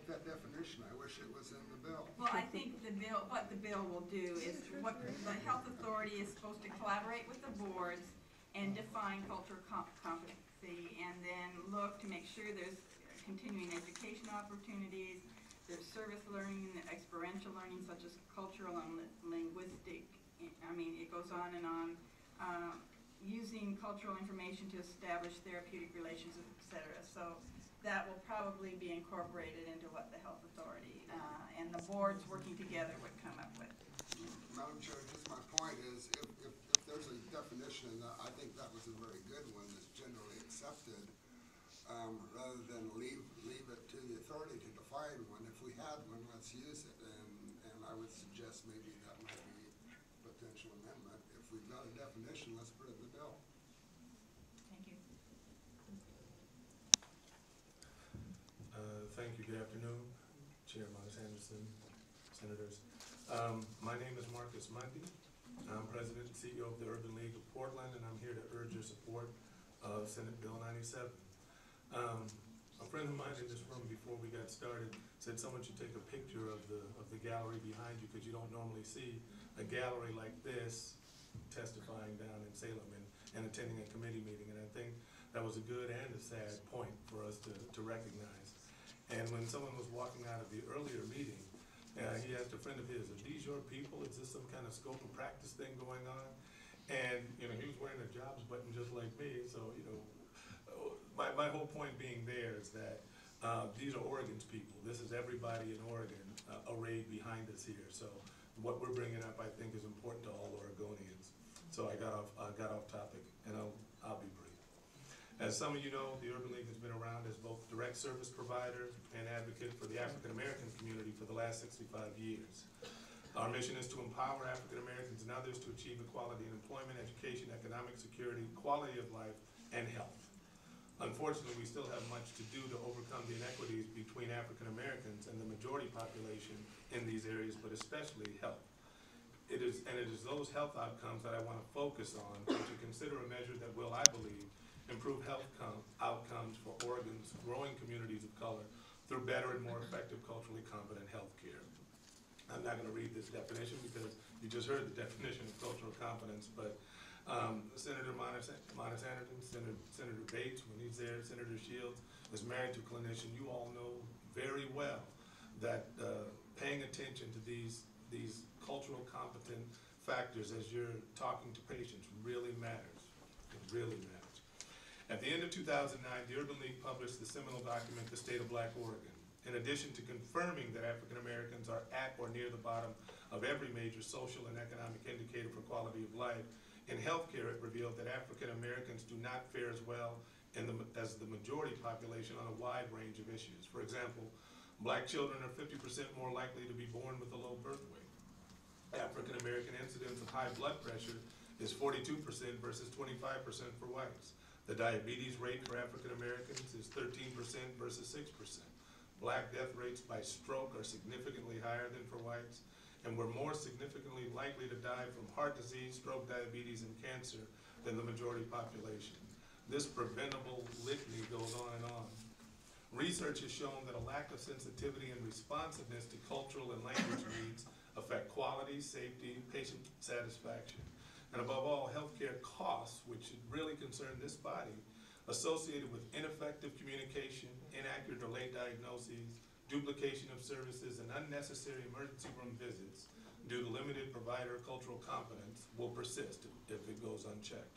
that definition. I wish it was in the bill. Well, I think what the bill will do is what the health authority is supposed to collaborate with the boards and define cultural competency, and then look to make sure there's continuing education opportunities, there's service learning, experiential learning such as cultural and linguistic. I mean, it goes on and on. Using cultural information to establish therapeutic relations, etc. So that will probably be incorporated into what the health authority and the boards working together would come up with. Madam Chair, just my point is, if there's a definition, I think that was a very good one that's generally accepted, rather than leave it to the authority to define one. If we had one, let's use it, and I would suggest maybe that might be a potential amendment. If we've got a definition, let's put it in the bill. Thank you. Thank you. Good afternoon, Chair Marcus Anderson, Senators. My name is Marcus Mundy. I'm President and CEO of the Urban League of Portland, and I'm here to urge your support of Senate Bill 97. A friend of mine in this room before we got started said someone should take a picture of the gallery behind you, because you don't normally see a gallery like this testifying down in Salem and attending a committee meeting, and I think that was a good and a sad point for us to recognize. And when someone was walking out of the earlier meeting, he asked a friend of his, "Are these your people? Is this some kind of scope of practice thing going on?" And he was wearing a jobs button just like me, so my whole point being there is that these are Oregon's people. This is everybody in Oregon arrayed behind us here. So what we're bringing up, I think, is important to all Oregonians. So I got off topic, and I'll be brief. As some of you know, the Urban League has been around as both direct service provider and advocate for the African American community for the last 65 years. Our mission is to empower African Americans and others to achieve equality in employment, education, economic security, quality of life, and health. Unfortunately, we still have much to do to overcome the inequities between African Americans and the majority population in these areas, but especially health. It is those health outcomes that I want to focus on to consider a measure that will, I believe, improve health outcomes for Oregon's growing communities of color through better and more effective culturally competent health care. I'm not going to read this definition because you just heard the definition of cultural competence, but Senator Montes Anderson, Senator Bates, when he's there, Senator Shields is married to a clinician. You all know very well that paying attention to these cultural competent factors as you're talking to patients really matters. It really matters. At the end of 2009, the Urban League published the seminal document, The State of Black Oregon. In addition to confirming that African Americans are at or near the bottom of every major social and economic indicator for quality of life, in healthcare it revealed that African Americans do not fare as well as the majority population on a wide range of issues. For example, black children are 50% more likely to be born with a low birth weight. African American incidence of high blood pressure is 42% versus 25% for whites. The diabetes rate for African Americans is 13% versus 6%. Black death rates by stroke are significantly higher than for whites, and we're more significantly likely to die from heart disease, stroke, diabetes, and cancer than the majority population. This preventable litany goes on and on. Research has shown that a lack of sensitivity and responsiveness to cultural and language needs affect quality, safety, patient satisfaction, and above all, healthcare costs, which should really concern this body, associated with ineffective communication, inaccurate or late diagnoses, duplication of services, and unnecessary emergency room visits due to limited provider cultural competence will persist if it goes unchecked.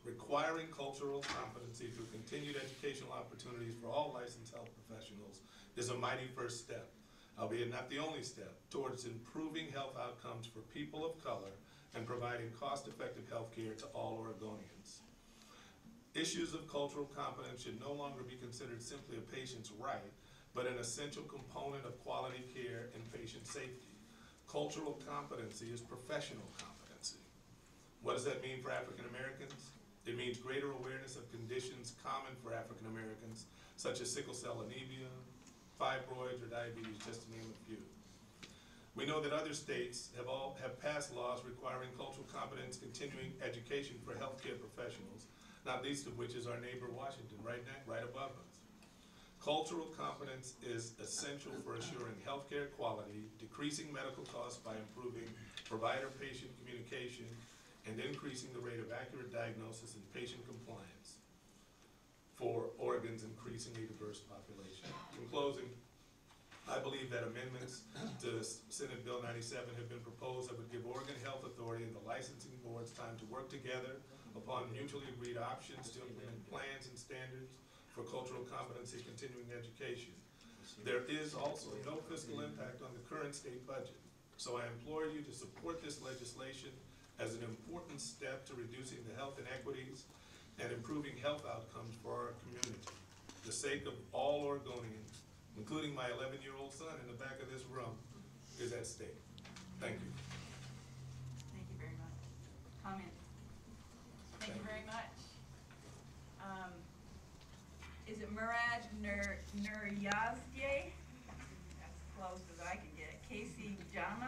Requiring cultural competency through continued educational opportunities for all licensed health professionals is a mighty first step, albeit not the only step, towards improving health outcomes for people of color and providing cost-effective health care to all Oregonians. Issues of cultural competence should no longer be considered simply a patient's right, but an essential component of quality care and patient safety. Cultural competency is professional competency. What does that mean for African Americans? It means greater awareness of conditions common for African Americans, such as sickle cell anemia, fibroids, or diabetes, just to name a few. We know that other states have passed laws requiring cultural competence continuing education for healthcare professionals, not least of which is our neighbor Washington, right above us. Cultural competence is essential for assuring healthcare quality, decreasing medical costs by improving provider-patient communication, and increasing the rate of accurate diagnosis and patient compliance for Oregon's increasingly diverse population. In closing, I believe that amendments to Senate Bill 97 have been proposed that would give Oregon Health Authority and the licensing boards time to work together upon mutually agreed options to implement plans and standards for cultural competency continuing education. There is also no fiscal impact on the current state budget, so I implore you to support this legislation as an important step to reducing the health inequities and improving health outcomes for our community. The sake of all Oregonians, including my 11-year-old son in the back of this room, is at stake. Thank you. Thank you very much. Comments? Thank you very much. Is it Murad Nuryazdeh? That's as close as I can get. Casey Jama?